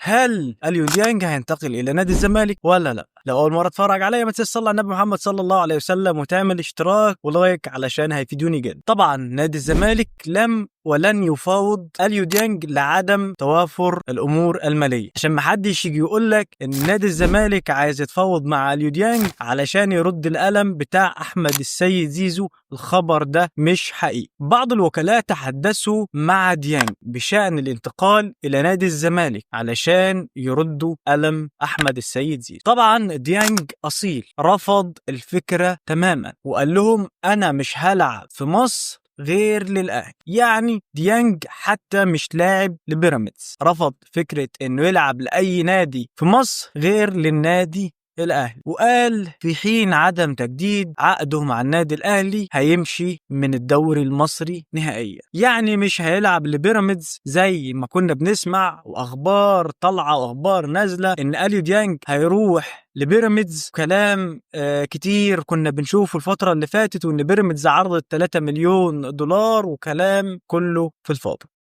هل اليو ديانج هينتقل الى نادي الزمالك ولا لا؟ لو اول مره تتفرج عليا ما تنساش تصلي على النبي محمد صلى الله عليه وسلم وتعمل اشتراك ولايك علشان هيفيدوني جدا. طبعا نادي الزمالك لم ولن يفاوض اليو ديانج لعدم توافر الامور الماليه، عشان ما حدش يجي يقول لك ان نادي الزمالك عايز يتفاوض مع اليو ديانج علشان يرد القلم بتاع احمد السيد زيزو. الخبر ده مش حقيقي. بعض الوكلاء تحدثوا مع ديانج بشأن الانتقال الى نادي الزمالك علشان يردوا قلم احمد السيد زيزو. طبعا ديانج اصيل رفض الفكره تماما وقال لهم انا مش هلعب في مصر غير للأهلي. يعني ديانج حتى مش لاعب لبيراميدز، رفض فكرة انه يلعب لأي نادي في مصر غير للنادي الأهلي، وقال في حين عدم تجديد عقده مع النادي الأهلي هيمشي من الدوري المصري نهائيا. يعني مش هيلعب لبيراميدز زي ما كنا بنسمع وأخبار طالعة وأخبار نازلة إن اليو ديانج هيروح لبيراميدز. كلام كتير كنا بنشوفه الفترة اللي فاتت، وإن بيراميدز عرضت 3 مليون دولار، وكلام كله في الفاضي.